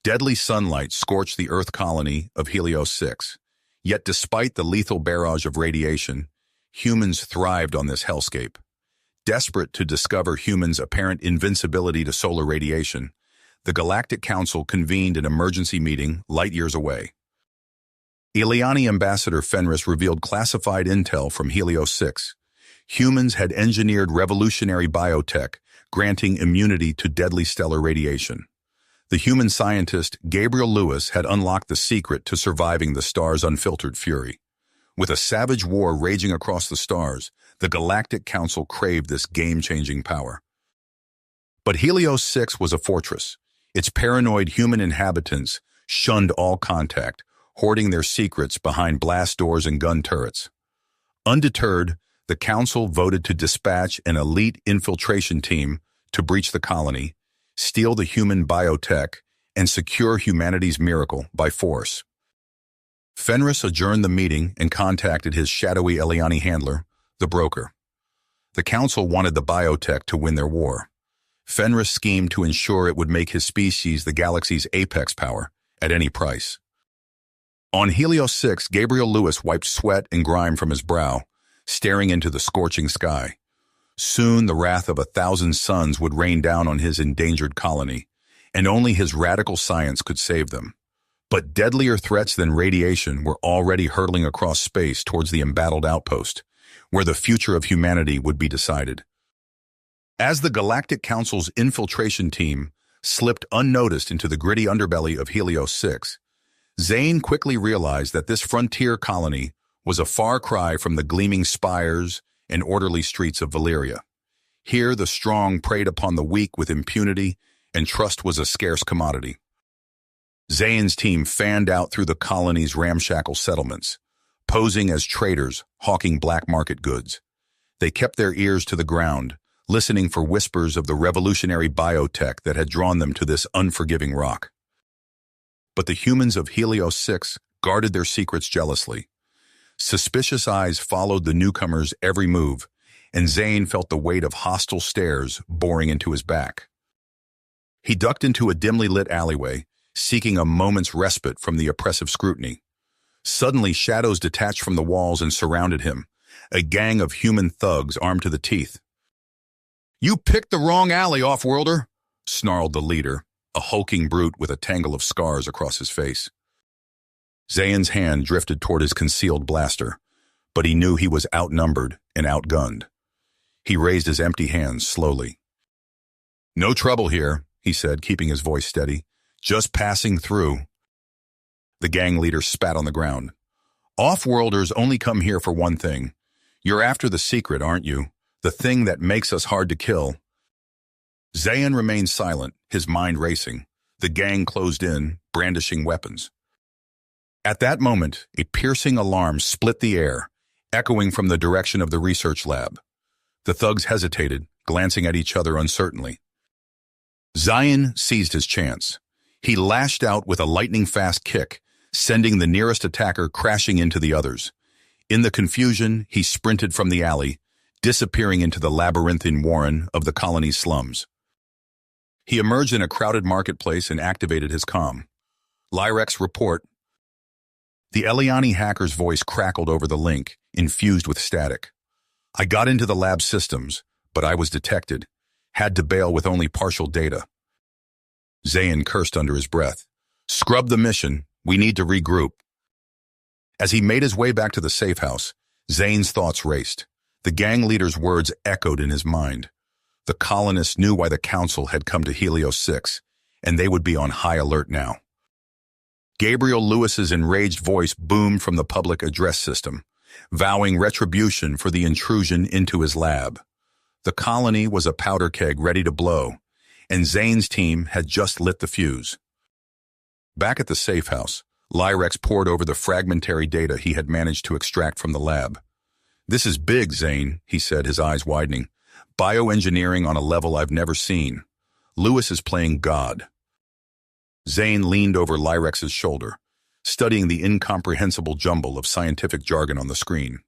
Deadly sunlight scorched the Earth colony of Helios 6. Yet despite the lethal barrage of radiation, humans thrived on this hellscape. Desperate to discover humans' apparent invincibility to solar radiation, the Galactic Council convened an emergency meeting light years away. Ileani Ambassador Fenris revealed classified intel from Helios 6. Humans had engineered revolutionary biotech, granting immunity to deadly stellar radiation. The human scientist Gabriel Lewis had unlocked the secret to surviving the star's unfiltered fury. With a savage war raging across the stars, the Galactic Council craved this game-changing power. But Helios 6 was a fortress. Its paranoid human inhabitants shunned all contact, hoarding their secrets behind blast doors and gun turrets. Undeterred, the Council voted to dispatch an elite infiltration team to breach the colony, steal the human biotech, and secure humanity's miracle by force. Fenris adjourned the meeting and contacted his shadowy Ileani handler, the Broker. The Council wanted the biotech to win their war. Fenris schemed to ensure it would make his species the galaxy's apex power, at any price. On Helios 6, Gabriel Lewis wiped sweat and grime from his brow, staring into the scorching sky. Soon the wrath of 1,000 suns would rain down on his endangered colony, and only his radical science could save them. But deadlier threats than radiation were already hurtling across space towards the embattled outpost, where the future of humanity would be decided. As the Galactic Council's infiltration team slipped unnoticed into the gritty underbelly of Helios 6, Zane quickly realized that this frontier colony was a far cry from the gleaming spires and orderly streets of Valyria. Here the strong preyed upon the weak with impunity, and trust was a scarce commodity. Zane's team fanned out through the colony's ramshackle settlements, posing as traders hawking black market goods. They kept their ears to the ground, listening for whispers of the revolutionary biotech that had drawn them to this unforgiving rock. But the humans of Helios 6 guarded their secrets jealously. Suspicious eyes followed the newcomer's every move, and Zane felt the weight of hostile stares boring into his back. He ducked into a dimly lit alleyway, seeking a moment's respite from the oppressive scrutiny. Suddenly, shadows detached from the walls and surrounded him, a gang of human thugs armed to the teeth. "You picked the wrong alley, off-worlder," snarled the leader, a hulking brute with a tangle of scars across his face. Zane's hand drifted toward his concealed blaster, but he knew he was outnumbered and outgunned. He raised his empty hands slowly. "No trouble here," he said, keeping his voice steady. "Just passing through." The gang leader spat on the ground. "Off-worlders only come here for one thing. You're after the secret, aren't you? The thing that makes us hard to kill." Zane remained silent, his mind racing. The gang closed in, brandishing weapons. At that moment, a piercing alarm split the air, echoing from the direction of the research lab. The thugs hesitated, glancing at each other uncertainly. Zion seized his chance. He lashed out with a lightning-fast kick, sending the nearest attacker crashing into the others. In the confusion, he sprinted from the alley, disappearing into the labyrinthine warren of the colony's slums. He emerged in a crowded marketplace and activated his comm. "Lyrex, report." The Ileani hacker's voice crackled over the link, infused with static. "I got into the lab systems, but I was detected. Had to bail with only partial data." Zane cursed under his breath. "Scrub the mission. We need to regroup." As he made his way back to the safe house, Zane's thoughts raced. The gang leader's words echoed in his mind. The colonists knew why the Council had come to Helios 6, and they would be on high alert now. Gabriel Lewis's enraged voice boomed from the public address system, vowing retribution for the intrusion into his lab. The colony was a powder keg ready to blow, and Zane's team had just lit the fuse. Back at the safe house, Lyrex pored over the fragmentary data he had managed to extract from the lab. "This is big, Zane," he said, his eyes widening. "Bioengineering on a level I've never seen. Lewis is playing God." Zane leaned over Lyrex's shoulder, studying the incomprehensible jumble of scientific jargon on the screen.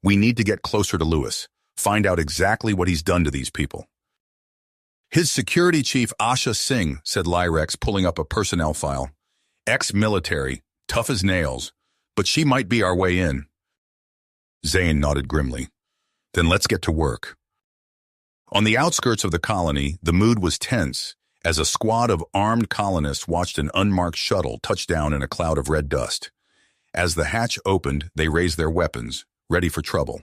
"We need to get closer to Lewis, find out exactly what he's done to these people." His security chief, Asha Singh, said Lyrex, pulling up a personnel file. Ex-military, tough as nails, but she might be our way in. Zane nodded grimly. Then let's get to work. On the outskirts of the colony, the mood was tense as a squad of armed colonists watched an unmarked shuttle touch down in a cloud of red dust. As the hatch opened, they raised their weapons, ready for trouble.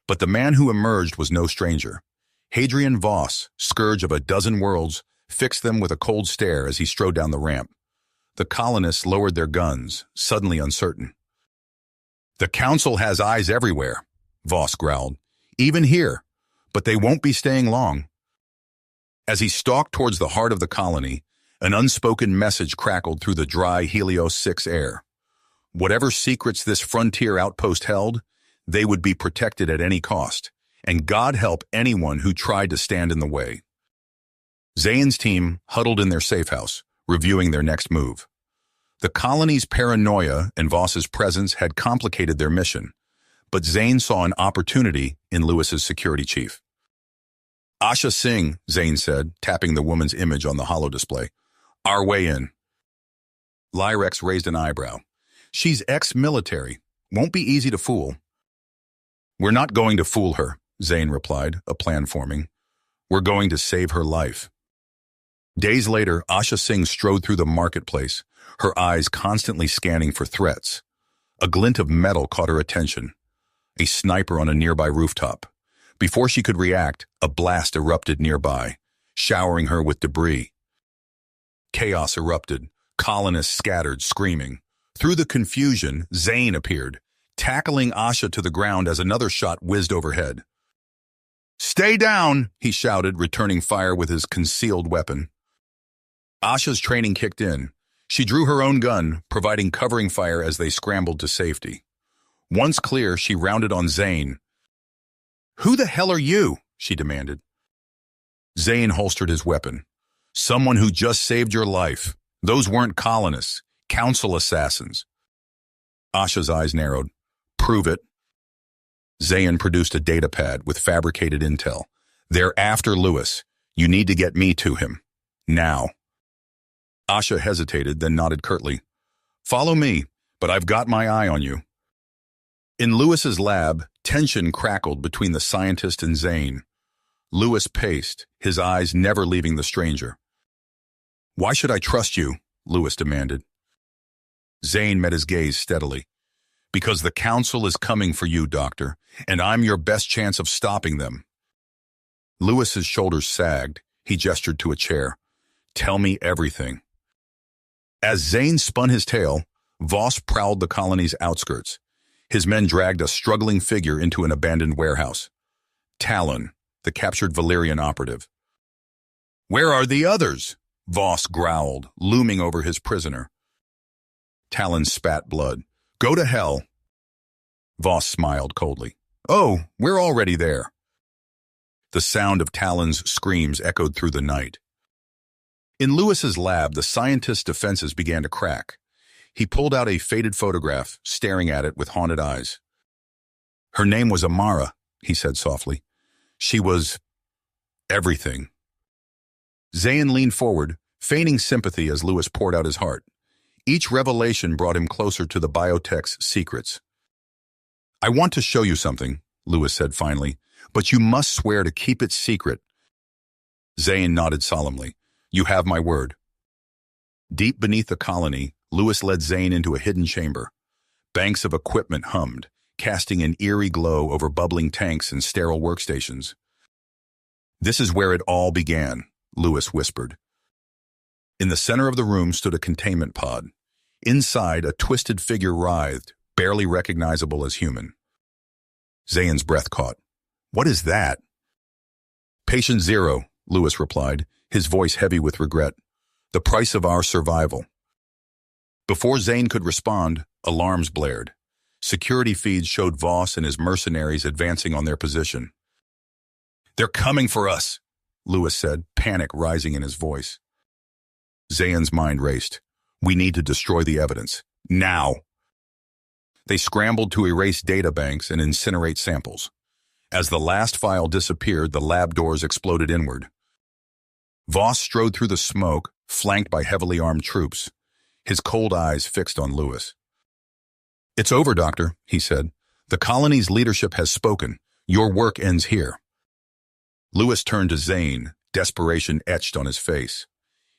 But the man who emerged was no stranger. Hadrian Voss, scourge of a dozen worlds, fixed them with a cold stare as he strode down the ramp. The colonists lowered their guns, suddenly uncertain. The council has eyes everywhere, Voss growled. Even here, but they won't be staying long. As he stalked towards the heart of the colony, an unspoken message crackled through the dry Helios 6 air. Whatever secrets this frontier outpost held, they would be protected at any cost, and God help anyone who tried to stand in the way. Zane's team huddled in their safe house, reviewing their next move. The colony's paranoia and Voss's presence had complicated their mission, but Zane saw an opportunity in Lewis's security chief. Asha Singh, Zane said, tapping the woman's image on the holo display. Our way in. Lyrex raised an eyebrow. She's ex-military. Won't be easy to fool. We're not going to fool her, Zane replied, a plan forming. We're going to save her life. Days later, Asha Singh strode through the marketplace, her eyes constantly scanning for threats. A glint of metal caught her attention. A sniper on a nearby rooftop. Before she could react, a blast erupted nearby, showering her with debris. Chaos erupted, colonists scattered, screaming. Through the confusion, Zane appeared, tackling Asha to the ground as another shot whizzed overhead. Stay down, he shouted, returning fire with his concealed weapon. Asha's training kicked in. She drew her own gun, providing covering fire as they scrambled to safety. Once clear, she rounded on Zane. Who the hell are you? She demanded. Zane holstered his weapon. Someone who just saved your life. Those weren't colonists, council assassins. Asha's eyes narrowed. Prove it. Zane produced a data pad with fabricated intel. They're after Lewis. You need to get me to him. Now. Asha hesitated, then nodded curtly. Follow me, but I've got my eye on you. In Lewis's lab, tension crackled between the scientist and Zane. Lewis paced, his eyes never leaving the stranger. Why should I trust you? Lewis demanded. Zane met his gaze steadily. Because the council is coming for you, Doctor, and I'm your best chance of stopping them. Lewis's shoulders sagged. He gestured to a chair. Tell me everything. As Zane spun his tale, Voss prowled the colony's outskirts. His men dragged a struggling figure into an abandoned warehouse. Talon, the captured Valyrian operative. Where are the others? Voss growled, looming over his prisoner. Talon spat blood. Go to hell. Voss smiled coldly. Oh, we're already there. The sound of Talon's screams echoed through the night. In Lewis's lab, the scientist's defenses began to crack. He pulled out a faded photograph, staring at it with haunted eyes. Her name was Amara, he said softly. She was everything. Zane leaned forward, feigning sympathy as Lewis poured out his heart. Each revelation brought him closer to the biotech's secrets. I want to show you something, Lewis said finally, but you must swear to keep it secret. Zane nodded solemnly. You have my word. Deep beneath the colony, Lewis led Zane into a hidden chamber. Banks of equipment hummed, casting an eerie glow over bubbling tanks and sterile workstations. This is where it all began, Lewis whispered. In the center of the room stood a containment pod. Inside, a twisted figure writhed, barely recognizable as human. Zane's breath caught. What is that? Patient Zero, Lewis replied, his voice heavy with regret. The price of our survival. Before Zane could respond, alarms blared. Security feeds showed Voss and his mercenaries advancing on their position. They're coming for us, Lewis said, panic rising in his voice. Zane's mind raced. We need to destroy the evidence. Now! They scrambled to erase data banks and incinerate samples. As the last file disappeared, the lab doors exploded inward. Voss strode through the smoke, flanked by heavily armed troops, his cold eyes fixed on Lewis. "It's over, Doctor," he said. "The colony's leadership has spoken. Your work ends here." Lewis turned to Zane, desperation etched on his face.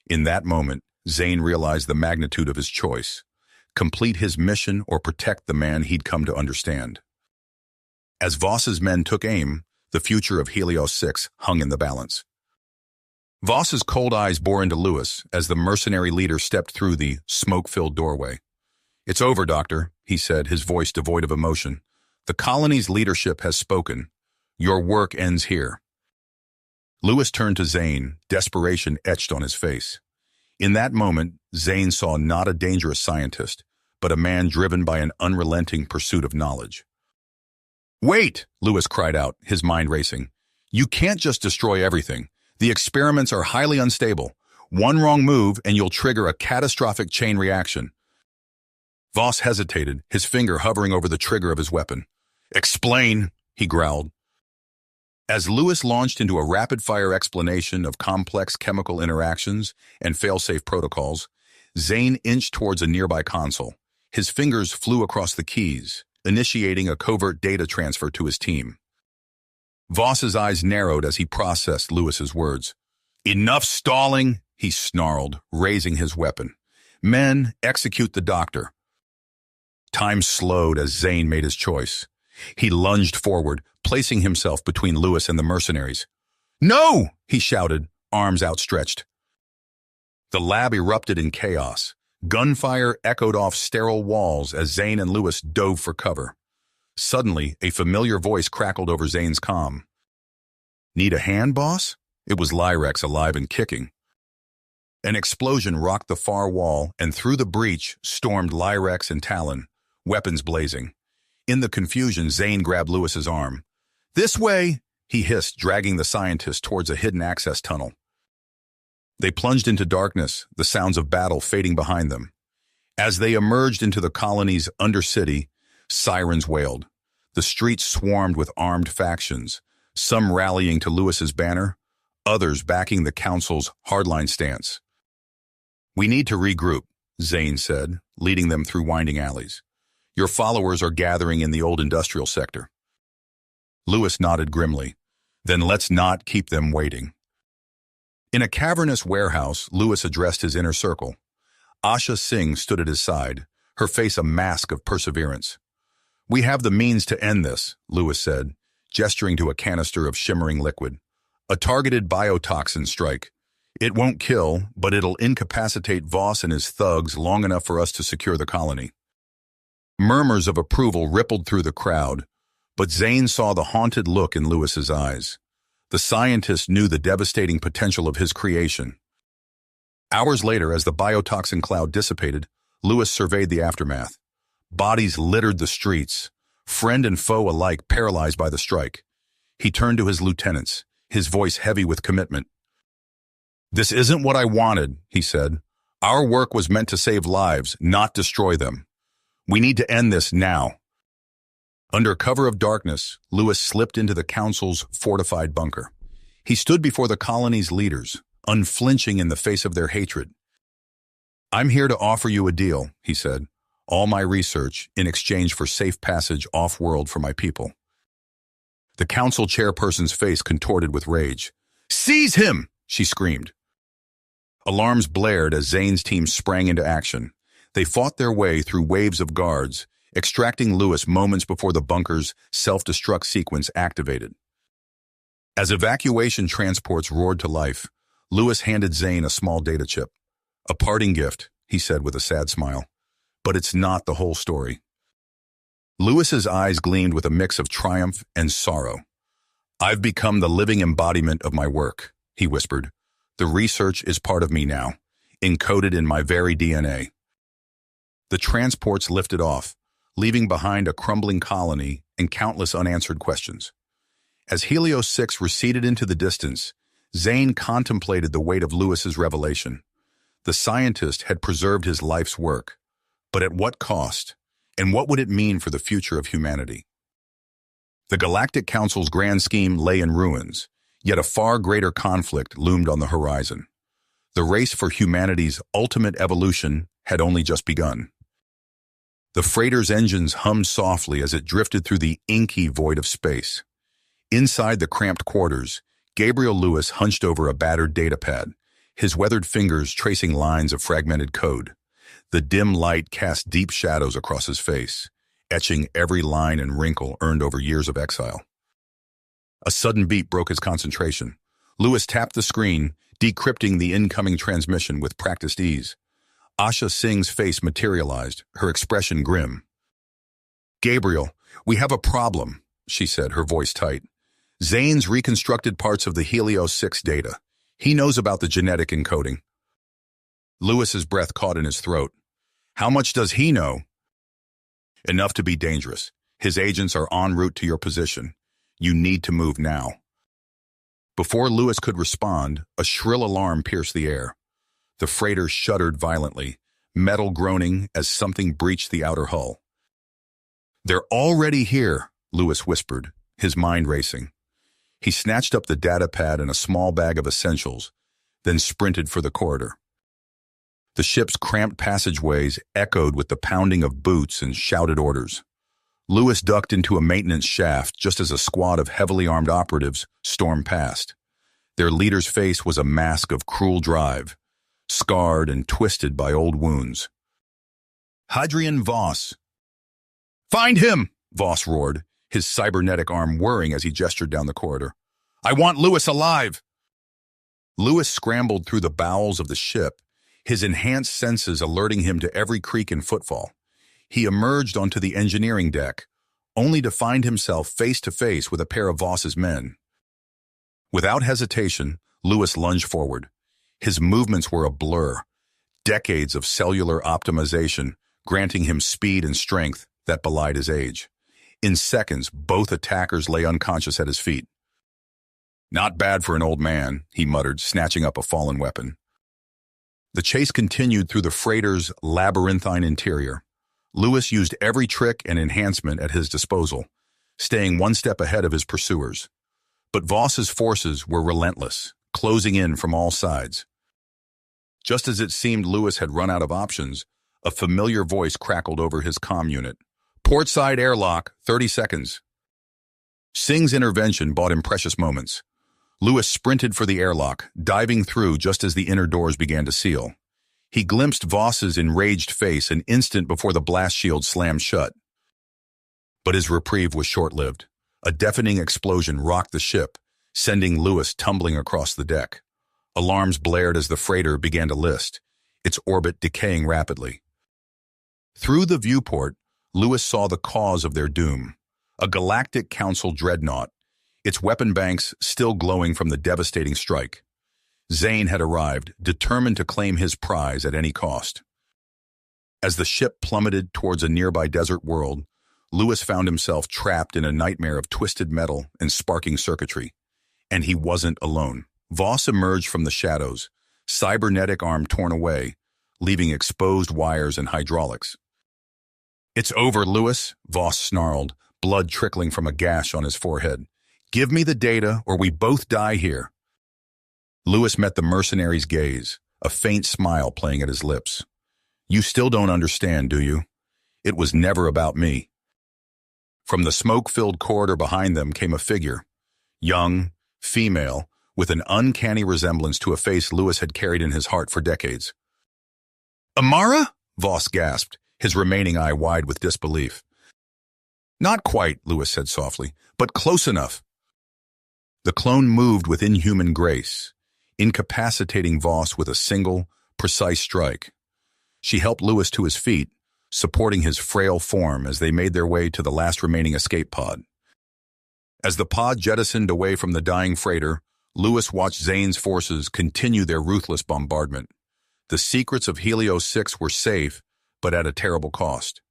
In that moment, Zane realized the magnitude of his choice: complete his mission or protect the man he'd come to understand. As Voss's men took aim, the future of Helios 6 hung in the balance. Voss's cold eyes bore into Lewis as the mercenary leader stepped through the smoke-filled doorway. "It's over, Doctor," he said, his voice devoid of emotion. "The colony's leadership has spoken. Your work ends here." Lewis turned to Zane, desperation etched on his face. In that moment, Zane saw not a dangerous scientist, but a man driven by an unrelenting pursuit of knowledge. "Wait!" Lewis cried out, his mind racing. "You can't just destroy everything. The experiments are highly unstable. One wrong move and you'll trigger a catastrophic chain reaction." Voss hesitated, his finger hovering over the trigger of his weapon. "Explain," he growled. As Lewis launched into a rapid-fire explanation of complex chemical interactions and fail-safe protocols, Zane inched towards a nearby console. His fingers flew across the keys, initiating a covert data transfer to his team. Voss's eyes narrowed as he processed Lewis's words. "Enough stalling," he snarled, raising his weapon. "Men, execute the doctor." Time slowed as Zane made his choice. He lunged forward, placing himself between Lewis and the mercenaries. "No!" he shouted, arms outstretched. The lab erupted in chaos. Gunfire echoed off sterile walls as Zane and Lewis dove for cover. Suddenly, a familiar voice crackled over Zane's comm. "Need a hand, boss?" It was Lyrex, alive and kicking. An explosion rocked the far wall, and through the breach stormed Lyrex and Talon, weapons blazing. In the confusion, Zane grabbed Lewis's arm. "This way!" he hissed, dragging the scientist towards a hidden access tunnel. They plunged into darkness, the sounds of battle fading behind them. As they emerged into the colony's undercity, sirens wailed. The streets swarmed with armed factions, some rallying to Lewis's banner, others backing the council's hardline stance. "We need to regroup," Zane said, leading them through winding alleys. "Your followers are gathering in the old industrial sector." Lewis nodded grimly. "Then let's not keep them waiting." In a cavernous warehouse, Lewis addressed his inner circle. Asha Singh stood at his side, her face a mask of perseverance. "We have the means to end this," Lewis said, gesturing to a canister of shimmering liquid. "A targeted biotoxin strike. It won't kill, but it'll incapacitate Voss and his thugs long enough for us to secure the colony." Murmurs of approval rippled through the crowd, but Zane saw the haunted look in Lewis's eyes. The scientist knew the devastating potential of his creation. Hours later, as the biotoxin cloud dissipated, Lewis surveyed the aftermath. Bodies littered the streets, friend and foe alike paralyzed by the strike. He turned to his lieutenants, his voice heavy with commitment. "This isn't what I wanted," he said. "Our work was meant to save lives, not destroy them. We need to end this now." Under cover of darkness, Lewis slipped into the council's fortified bunker. He stood before the colony's leaders, unflinching in the face of their hatred. "I'm here to offer you a deal," he said. "All my research in exchange for safe passage off-world for my people." The council chairperson's face contorted with rage. "Seize him!" she screamed. Alarms blared as Zane's team sprang into action. They fought their way through waves of guards, extracting Lewis moments before the bunker's self-destruct sequence activated. As evacuation transports roared to life, Lewis handed Zane a small data chip. "A parting gift," he said with a sad smile. "But it's not the whole story." Lewis's eyes gleamed with a mix of triumph and sorrow. "I've become the living embodiment of my work," he whispered. "The research is part of me now, encoded in my very DNA." The transports lifted off, leaving behind a crumbling colony and countless unanswered questions. As Helios 6 receded into the distance, Zane contemplated the weight of Lewis's revelation. The scientist had preserved his life's work, but at what cost? And what would it mean for the future of humanity? The Galactic Council's grand scheme lay in ruins, Yet a far greater conflict loomed on the horizon. The race for humanity's ultimate evolution had only just begun. The freighter's engines hummed softly as it drifted through the inky void of space. Inside the cramped quarters, Gabriel Lewis hunched over a battered datapad, his weathered fingers tracing lines of fragmented code. The dim light cast deep shadows across his face, etching every line and wrinkle earned over years of exile. A sudden beat broke his concentration. Lewis tapped the screen, decrypting the incoming transmission with practiced ease. Asha Singh's face materialized, her expression grim. "Gabriel, we have a problem," she said, her voice tight. "Zane's reconstructed parts of the Helios 6 data. He knows about the genetic encoding." Lewis's breath caught in his throat. "How much does he know?" "Enough to be dangerous. His agents are en route to your position. You need to move now." Before Lewis could respond, a shrill alarm pierced the air. The freighter shuddered violently, metal groaning as something breached the outer hull. "They're already here," Lewis whispered, his mind racing. He snatched up the data pad and a small bag of essentials, then sprinted for the corridor. The ship's cramped passageways echoed with the pounding of boots and shouted orders. Lewis ducked into a maintenance shaft just as a squad of heavily armed operatives stormed past. Their leader's face was a mask of cruel drive, scarred and twisted by old wounds. "Hadrian Voss." "Find him!" Voss roared, his cybernetic arm whirring as he gestured down the corridor. "I want Lewis alive!" Lewis scrambled through the bowels of the ship, his enhanced senses alerting him to every creak and footfall. He emerged onto the engineering deck, only to find himself face to face with a pair of Voss's men. Without hesitation, Lewis lunged forward. His movements were a blur, decades of cellular optimization granting him speed and strength that belied his age. In seconds, both attackers lay unconscious at his feet. "Not bad for an old man," he muttered, snatching up a fallen weapon. The chase continued through the freighter's labyrinthine interior. Lewis used every trick and enhancement at his disposal, staying one step ahead of his pursuers. But Voss's forces were relentless, closing in from all sides. Just as it seemed Lewis had run out of options, a familiar voice crackled over his comm unit. "Portside airlock, 30 seconds. Singh's intervention bought him precious moments. Lewis sprinted for the airlock, diving through just as the inner doors began to seal. He glimpsed Voss's enraged face an instant before the blast shield slammed shut. But his reprieve was short-lived. A deafening explosion rocked the ship, sending Lewis tumbling across the deck. Alarms blared as the freighter began to list, its orbit decaying rapidly. Through the viewport, Lewis saw the cause of their doom, a Galactic Council dreadnought, its weapon banks still glowing from the devastating strike. Zane had arrived, determined to claim his prize at any cost. As the ship plummeted towards a nearby desert world, Lewis found himself trapped in a nightmare of twisted metal and sparking circuitry. And he wasn't alone. Voss emerged from the shadows, cybernetic arm torn away, leaving exposed wires and hydraulics. "It's over, Lewis," Voss snarled, blood trickling from a gash on his forehead. "Give me the data, or we both die here." Lewis met the mercenary's gaze, a faint smile playing at his lips. "You still don't understand, do you? It was never about me." From the smoke-filled corridor behind them came a figure, young, female, with an uncanny resemblance to a face Lewis had carried in his heart for decades. "Amara?" Voss gasped, his remaining eye wide with disbelief. "Not quite," Lewis said softly, "but close enough." The clone moved with inhuman grace, incapacitating Voss with a single, precise strike. She helped Lewis to his feet, supporting his frail form as they made their way to the last remaining escape pod. As the pod jettisoned away from the dying freighter, Lewis watched Zane's forces continue their ruthless bombardment. The secrets of Helios 6 were safe, but at a terrible cost.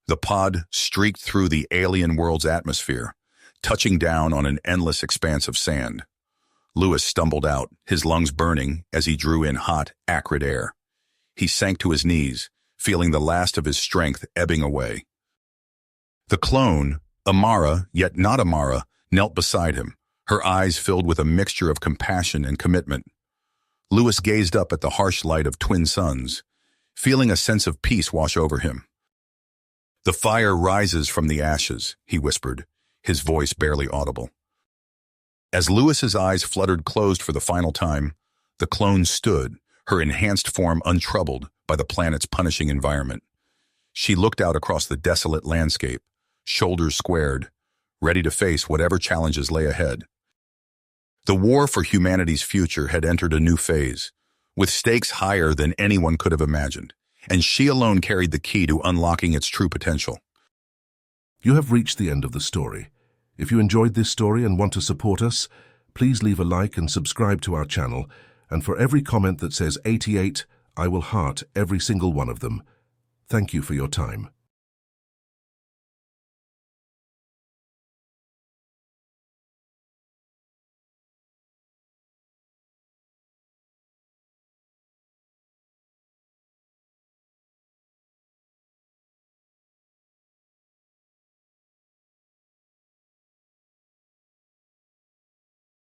The pod streaked through the alien world's atmosphere, touching down on an endless expanse of sand. Lewis stumbled out, his lungs burning as he drew in hot, acrid air. He sank to his knees, feeling the last of his strength ebbing away. The clone, Amara, yet not Amara, knelt beside him, her eyes filled with a mixture of compassion and commitment. Lewis gazed up at the harsh light of twin suns, feeling a sense of peace wash over him. "The fire rises from the ashes," he whispered, his voice barely audible. As Lewis's eyes fluttered closed for the final time, the clone stood, her enhanced form untroubled by the planet's punishing environment. She looked out across the desolate landscape, shoulders squared, ready to face whatever challenges lay ahead. The war for humanity's future had entered a new phase, with stakes higher than anyone could have imagined, and she alone carried the key to unlocking its true potential. You have reached the end of the story. If you enjoyed this story and want to support us, please leave a like and subscribe to our channel, and for every comment that says 88, I will heart every single one of them. Thank you for your time.